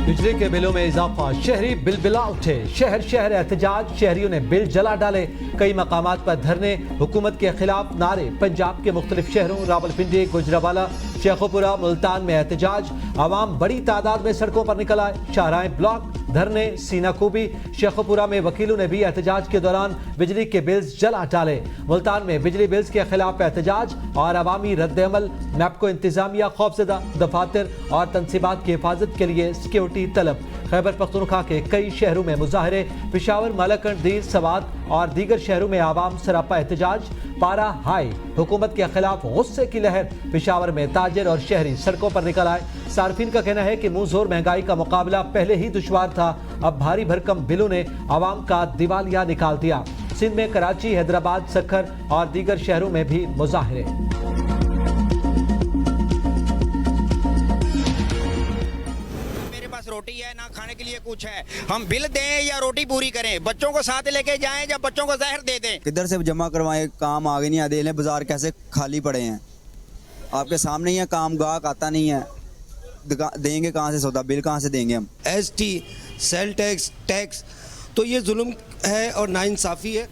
बिजली के बिलों में इजाफा, शहरी बिलबिला उठे। शहर शहर एहतजाज, शहरियों ने बिल जला डाले। कई मकामात पर धरने, हुकूमत के खिलाफ नारे। पंजाब के मुख्तलिफ शहरों रावलपिंडी, गुजरावाला, शेखोपुरा, मुल्तान में एहतजाज। आवाम बड़ी तादाद में सड़कों पर निकल आए। शाहराएं ब्लॉक, धरने, सीनाकूबी। शेखोपुरा में वकीलों ने भी एहतजाज के दौरान बिजली के बिल्स जला डाले। मुल्तान में बिजली बिल्स के खिलाफ एहतजाज और अवामी रद्द-ए-अमल। मैपको इंतजामिया खौफजदा, दफातर और तनसीबात की हिफाजत के लिए सिक्योरिटी तलब। खैबर पख्तूनख्वा के कई शहरों में मुजाहरे। पेशावर, मालाकंड, दीर, सवात और दीगर शहरों में आवाम सरापा एहतजाज। पारा हाई, हुकूमत के खिलाफ गुस्से की लहर। पेशावर में ताजिर और शहरी सड़कों पर निकल आए। सार्फिन का कहना है कि मुंह जोर महंगाई का मुकाबला पहले ही दुश्वार था, अब भारी भरकम बिलों ने आवाम का दिवालिया निकाल दिया। सिंध में कराची, हैदराबाद, सक्खर और दीगर शहरों में भी मुजाहरे। रोटी है ना खाने के लिए कुछ है, हम बिल दें या रोटी पूरी करें, बच्चों को साथ लेके जाएं या बच्चों को जहर दे दें। किधर से जमा करवाएं, काम आगे नहीं आते, बाजार कैसे खाली पड़े हैं, आपके सामने ही है, काम गाहक आता नहीं है, देंगे कहाँ से सौदा, बिल कहाँ से देंगे हम। एसटी, सेल टैक्स तो ये जुल्म है और नाइंसाफी है।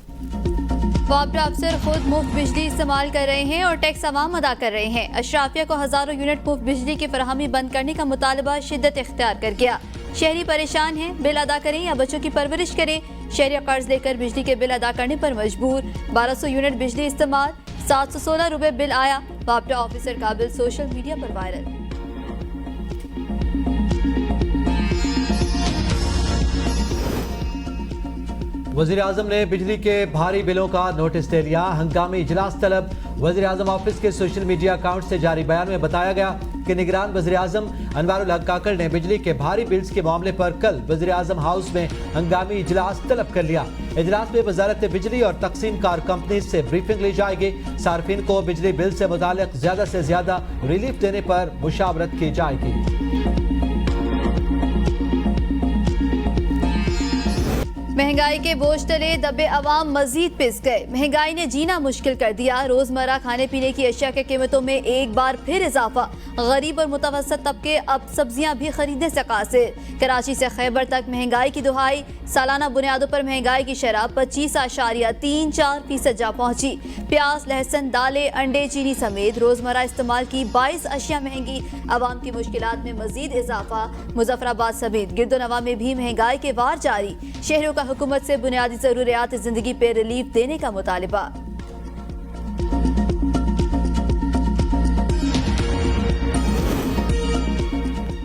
वापडा अफसर खुद मुफ्त बिजली इस्तेमाल कर रहे हैं और टैक्स अवाम अदा कर रहे हैं। अशराफिया को हजारों यूनिट मुफ्त बिजली की फराहमी बंद करने का मुतालबा शिद्दत इख्तियार कर गया। शहरी परेशान हैं, बिल अदा करें या बच्चों की परवरिश करें। शहरी कर्ज लेकर बिजली के बिल अदा करने पर मजबूर। 1200 यूनिट बिजली इस्तेमाल, 716 रुपए बिल आया। वापडा ऑफिसर का बिल सोशल मीडिया पर वायरल। वज़ीर आज़म ने बिजली के भारी बिलों का नोटिस दे लिया। हंगामी इजलास तलब। वज़ीर आज़म ऑफिस के सोशल मीडिया अकाउंट से जारी बयान में बताया गया कि निगरान वज़ीर आज़म अनवारुल हक काकड़ ने बिजली के भारी बिल्स के मामले पर कल वज़ीर आज़म हाउस में हंगामी इजलास तलब कर लिया। इजलास में वजारत बिजली और तकसीम कार कंपनी से ब्रीफिंग ली जाएगी। सार्फिन को बिजली बिल से मुताल्लिक ज्यादा से ज्यादा रिलीफ देने पर मुशावरत की जाएगी। महंगाई के बोझ तले दबे अवाम मजीद पिस गए। महंगाई ने जीना मुश्किल कर दिया। रोजमर्रा खाने पीने की अशिया के कीमतों में एक बार फिर इजाफा। गरीब और मुतवसत तबके अब सब्जियां भी खरीदने से कासिर। कराची से खैबर तक महंगाई की दुहाई। सालाना बुनियादों पर महंगाई की शरह 25.34% जा पहुंची। प्याज, लहसुन, दालें, अंडे, चीनी समेत रोजमर्रा इस्तेमाल की 22 अशिया महंगी। अवाम की मुश्किलात में मजीद इजाफा। मुजफ्फराबाद समेत गिरदोनवा में भी महंगाई के वार जारी। शहरों का हुकूमत से बुनियादी जरूरियात जिंदगी पे रिलीफ देने का मुतालिबा।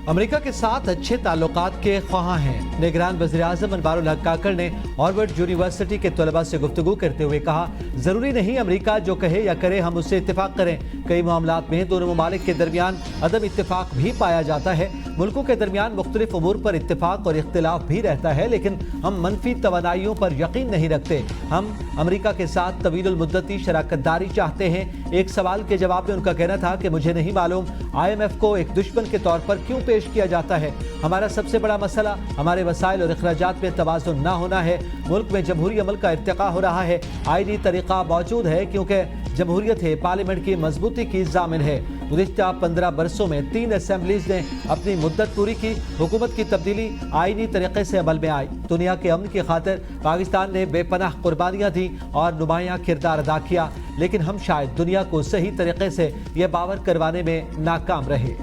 अमेरिका के साथ अच्छे ताल्लुकात के ख्वाहां हैं। निगरान वज़ीर आज़म अनवारुल हक काकड़ ने हार्वर्ड यूनिवर्सिटी के तलबा से गुफ्तगू करते हुए कहा, जरूरी नहीं अमेरिका जो कहे या करे हम उससे इत्तेफाक करें। कई मामलात में दोनों ममालिक के दरमियान अदम इत्तेफाक भी पाया जाता है। मुल्कों के दरमियान मुख्तलिफ उमूर पर इत्तेफाक और इख्तिलाफ भी रहता है, लेकिन हम मनफी तवानाइयों पर यकीन नहीं रखते। हम अमेरिका के साथ तवील मुद्दती शराकत दारी चाहते हैं। एक सवाल के जवाब में उनका कहना था कि मुझे नहीं मालूम IMF को एक दुश्मन के तौर पर क्यों पेश किया जाता है। हमारा सबसे बड़ा मसला हमारे वसाइल और अखराजात में तवाज़ुन ना होना है। मुल्क में जमहूरी अमल का इर्तिका हो रहा है। आईनी तरीका मौजूद है क्योंकि जमहूरियत है, पार्लियामेंट की मजबूती की जामिन है। गुज़िश्ता 15 बरसों में 3 असेंबलीज ने अपनी मुद्दत पूरी की। हुकूमत की तब्दीली आईनी तरीके से अमल में आई। दुनिया के अमन की खातिर पाकिस्तान ने बेपनाह कुर्बानियाँ दी और नुमायाँ किरदार अदा किया, लेकिन हम शायद दुनिया को सही तरीके से यह बावर करवाने में नाकाम रहे।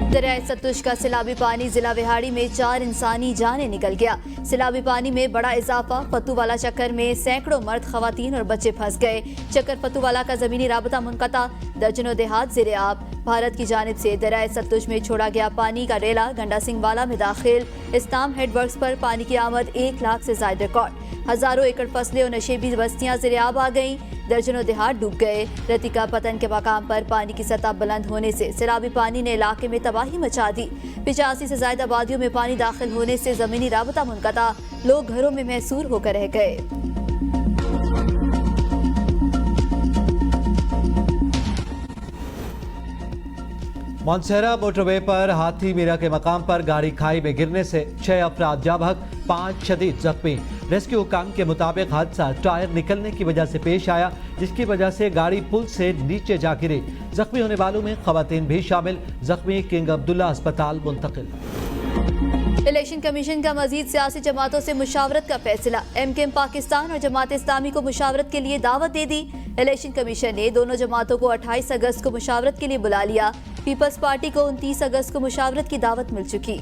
दरियाए सतलुज का सैलाबी पानी जिला विहाड़ी में 4 इंसानी जानें निकल गया। सैलाबी पानी में बड़ा इजाफा। फतूवाला चक्कर में सैकड़ों मर्द, खवातीन और बच्चे फंस गए। चक्कर फतूवाला का जमीनी राबता मुनक़ता। दर्जनों देहात ज़ेरे आब। भारत की जानिब से दरियाए सतलुज में छोड़ा गया पानी का रेला गंडा सिंह वाला में दाखिल। इस्ताम हेडवर्क्स पर पानी की आमद 1 लाख से ज़ायद रिकॉर्ड। हजारों एकड़ फसलें और नशेबी बस्तियां ज़ेरे आब आ गईं। दर्जनों देहात डूब गए। रतिका पतन के मकाम पर पानी की सतह बुलंद होने से सैलाबी पानी ने इलाके में तबाही मचा दी। 85 से ज्यादा आबादियों में पानी दाखिल होने से जमीनी राबता मुनक़ता। लोग घरों में महसूर होकर रह गए। मोनसेरा मोटरवे पर हाथी मीरा के मकाम पर गाड़ी खाई में गिरने से 6 अफराद जाँ बहक, 5 शदीद जख्मी। रेस्क्यू हुकाम के मुताबिक हादसा टायर निकलने की वजह से पेश आया, जिसकी वजह से गाड़ी पुल से नीचे जा गिरी। जख्मी होने वालों में खवातीन भी शामिल। जख्मी किंग अब्दुल्ला अस्पताल मुंतकिल। इलेक्शन कमीशन का मजीद सियासी जमातों से मुशावरत का फैसला। MKM पाकिस्तान और जमात इस्लामी को मुशावरत के लिए दावत दे दी। इलेक्शन कमीशन ने दोनों जमातों को 28 अगस्त को मुशावरत के लिए बुला लिया। पीपल्स पार्टी को 29 अगस्त को मुशावरत की दावत मिल चुकी।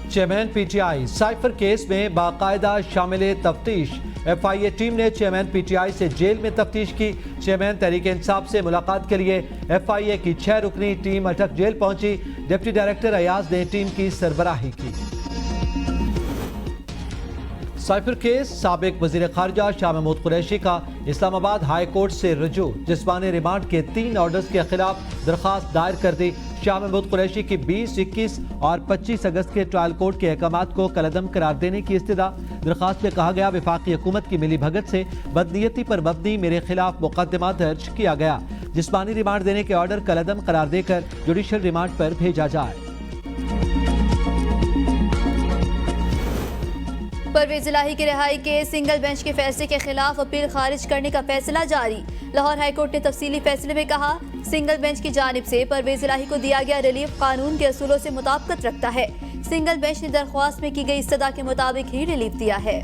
चेयरमैन PTI साइफर केस में बाकायदा शामिल तफ्तीश। FIA टीम ने चेयरमैन PTI से जेल में तफ्तीश की। चेयरमैन तहरीक इंसाफ से मुलाकात के लिए FIA की 6 रुकनी टीम अटक जेल पहुंची। डिप्टी डायरेक्टर अयाज ने टीम की सरबराही की। साइफर केस साबिक वजीर खारजा शाह महमूद कुरैशी का इस्लामाबाद हाई कोर्ट से रुजू। जिस्मानी रिमांड के 3 ऑर्डर्स के खिलाफ दरखास्त दायर कर दी। शाह महमूद कुरैशी की 20, 21 और 25 अगस्त के ट्रायल कोर्ट के अहकामात को कलअदम करार देने की इस्तदा। दरखास्त में कहा गया, वफाकी हुकूमत की मिली भगत से बदनीयती पर मबनी मेरे खिलाफ मुकदमा दर्ज किया गया। जिस्मानी रिमांड देने के ऑर्डर कलअदम करार देकर जुडिशल रिमांड पर भेजा जाए। परवेज इलाही की रिहाई के सिंगल बेंच के फैसले के खिलाफ अपील खारिज करने का फैसला जारी। लाहौर हाईकोर्ट ने तफसीली फैसले में कहा, सिंगल बेंच की जानिब से परवेज इलाही को दिया गया रिलीफ कानून के असूलों से मुताबिकत रखता है। सिंगल बेंच ने दरख्वास्त में की गई इस्तदा के मुताबिक ही रिलीफ दिया है।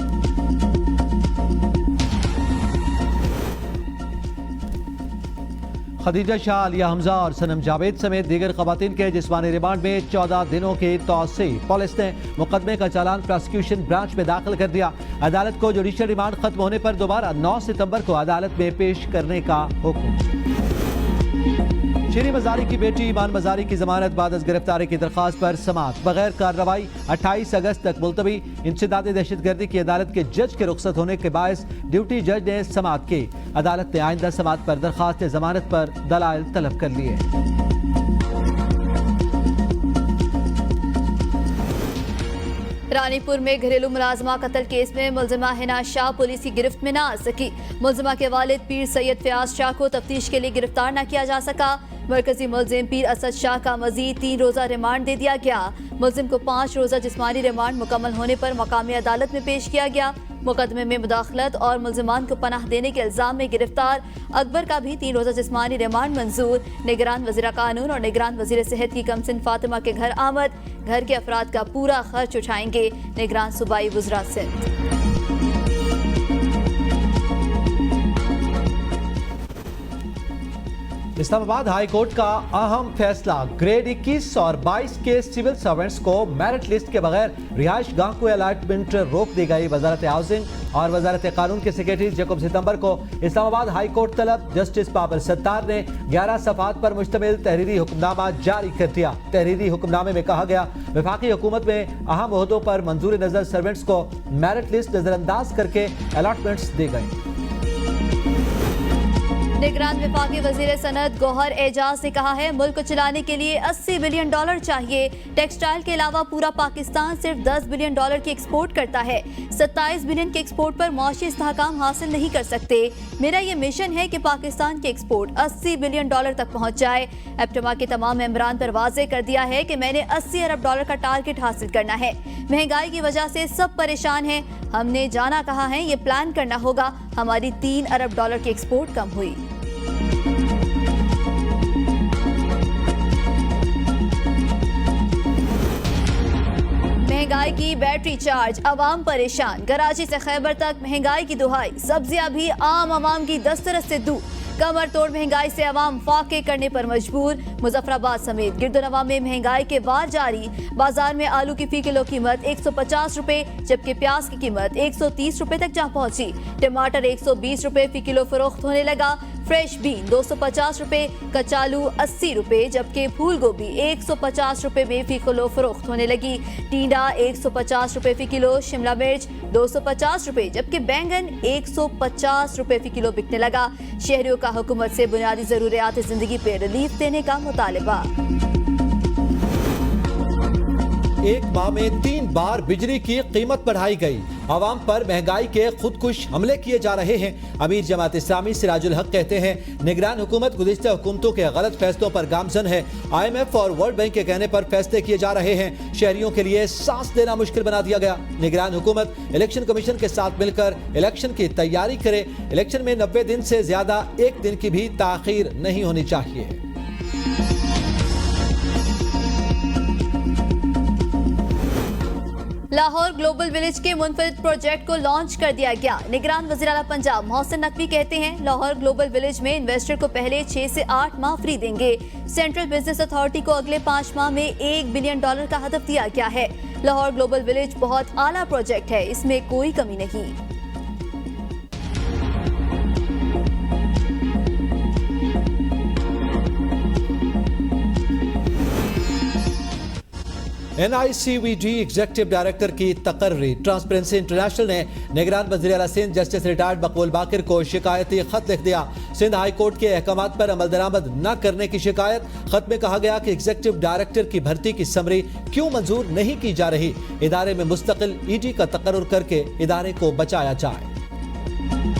खदीजा शाह, आलिया हमजा और सनम जावेद समेत दीगर खवातीन के जिस्मानी रिमांड में 14 दिनों की तौसी। पुलिस ने मुकदमे का चालान प्रोसिक्यूशन ब्रांच में दाखिल कर दिया। अदालत को जुडिशल रिमांड खत्म होने पर दोबारा 9 सितंबर को अदालत में पेश करने का हुक्म। शीरी मजारी की बेटी ईमान मजारी की जमानत बाद अज गिरफ्तारी की दरखास्त पर समाअत बगैर कार्रवाई 28 अगस्त तक मुलतवी। इंसदाद दहशतगर्दी की अदालत के जज के रुखसत होने के बायस ड्यूटी जज ने समाअत की। अदालत ने आइंदा समाअत पर दरखास्त जमानत पर दलाइल तलब कर लिए। रानीपुर में घरेलू मुलाजमा कत्ल केस में मुलजिमा हिना शाह पुलिस की गिरफ्त में न आ सकी। मुलजिमा के वालिद पीर सैयद फयाज शाह को तफ्तीश के लिए गिरफ्तार न किया जा सका। मरकजी मुलजिम पीर असद शाह का मजीद 3 रोजा रिमांड दे दिया गया। मुलजिम को 5 रोजा जिस्मानी रिमांड मुकम्मल होने पर मकामी अदालत में पेश किया गया। मुकदमे में मुदाखलत और मुलजिमान को पनाह देने के इल्जाम में गिरफ्तार अकबर का भी 3 रोजा जिस्मानी रिमांड मंजूर। निगरान वज़ीर कानून और निगरान वज़ीर सेहत की कमसिन फातिमा के घर आमद। घर के अफराद का पूरा खर्च उठाएंगे निगरान सूबाई वज़रा सिंध। इस्लामाबाद हाई कोर्ट का अहम फैसला, ग्रेड 21 और 22 के सिविल सर्वेंट्स को मेरिट लिस्ट के बगैर रिहाइश गाह को अलॉटमेंट रोक दी गई। वजारत हाउसिंग और वजारत कानून के सेक्रेटरी जैकब सितंबर को इस्लामाबाद हाई कोर्ट तलब। जस्टिस बाबर सत्तार ने 11 सफ़हात पर मुश्तमिल तहरीरी हुक्मनामा जारी कर दिया। तहरीरी हुक्मनामे में कहा गया, वफाकी हुकूमत में अहम ओहदों पर मंजूर नजर सर्वेंट्स को मेरिट लिस्ट नजरअंदाज करके अलॉटमेंट्स दी गई। निगरान विफाकी वजीर सनत गौहर एजाज ने कहा है, मुल्क को चलाने के लिए $80 बिलियन चाहिए। टेक्सटाइल के अलावा पूरा पाकिस्तान सिर्फ $10 बिलियन की एक्सपोर्ट करता है। 27 बिलियन के एक्सपोर्ट पर मुआशी इस्तेहकाम हासिल नहीं कर सकते। मेरा ये मिशन है कि पाकिस्तान के एक्सपोर्ट $80 बिलियन तक पहुँच जाए। एप्टमा के तमाम मेंबरान पर वाजे कर दिया है कि मैंने $80 अरब का टारगेट हासिल करना है। महंगाई की वजह से सब परेशान हैं। हमने जाना कहा है, ये प्लान करना होगा। हमारी $3 अरब की एक्सपोर्ट कम हुई। महंगाई की बैटरी चार्ज, अवाम परेशान। कराची से खैबर तक महंगाई की दुहाई। सब्जियां भी आम आवाम की दस्तरस से दूर। कमर तोड़ महंगाई से अवाम फाके करने पर मजबूर। मुजफ्फराबाद समेत गिरदोनवा में महंगाई के वार जारी। बाजार में आलू की फी किलो कीमत 150 रुपए, जबकि प्याज की कीमत 130 रुपए तक जा पहुंची। टमाटर 120 रुपए फी किलो फरोख्त होने लगा। फ्रेश बीन 250 रुपए, कचालू 80 रुपए, जबकि फूल गोभी 150 रुपए में फी किलो फरोख्त होने लगी। टींडा 150 रुपए फी किलो, शिमला मिर्च 250 रुपए, जबकि बैंगन 150 रुपए फी किलो बिकने लगा। शहरियों का हुकूमत से बुनियादी जरूरियात जिंदगी पे रिलीफ देने का मुतालबा। एक माह में 3 बार बिजली की कीमत बढ़ाई गई। आवाम पर महंगाई के खुदकुश हमले किए जा रहे हैं। अमीर जमात इस्लामी सिराजुल हक कहते हैं, निगरान हुकूमत गुज़िश्ता हुकूमतों के गलत फैसलों पर गामजन है। IMF और वर्ल्ड बैंक के कहने पर फैसले किए जा रहे हैं। शहरियों के लिए सांस लेना मुश्किल बना दिया गया। निगरान हुकूमत इलेक्शन कमीशन के साथ मिलकर इलेक्शन की तैयारी करे। इलेक्शन में 90 दिन से ज्यादा एक दिन की भी ताखीर नहीं होनी चाहिए। लाहौर ग्लोबल विलेज के मुनफरिद प्रोजेक्ट को लॉन्च कर दिया गया। निगरान वज़ीर आला पंजाब मोहसिन नकवी कहते हैं, लाहौर ग्लोबल विलेज में इन्वेस्टर को पहले 6 से 8 माह फ्री देंगे। सेंट्रल बिजनेस अथॉरिटी को अगले 5 माह में $1 बिलियन का हदफ दिया गया है। लाहौर ग्लोबल विलेज बहुत आला प्रोजेक्ट है, इसमें कोई कमी नहीं। NICVD एग्जीक्यूटिव डायरेक्टर की तकर्री। ट्रांसपेरेंसी इंटरनेशनल ने निगरान वज़ीर आला सिंध जस्टिस रिटायर्ड मकबूल बाकिर को शिकायती खत लिख दिया। सिंध हाई कोर्ट के अहकामात पर अमल दरामद न करने की शिकायत। खत में कहा गया कि एग्जीक्यूटिव डायरेक्टर की भर्ती की समरी क्यों मंजूर नहीं की जा रही। इदारे में मुस्तकिल ED का तकर्रुर करके इदारे को बचाया जाए।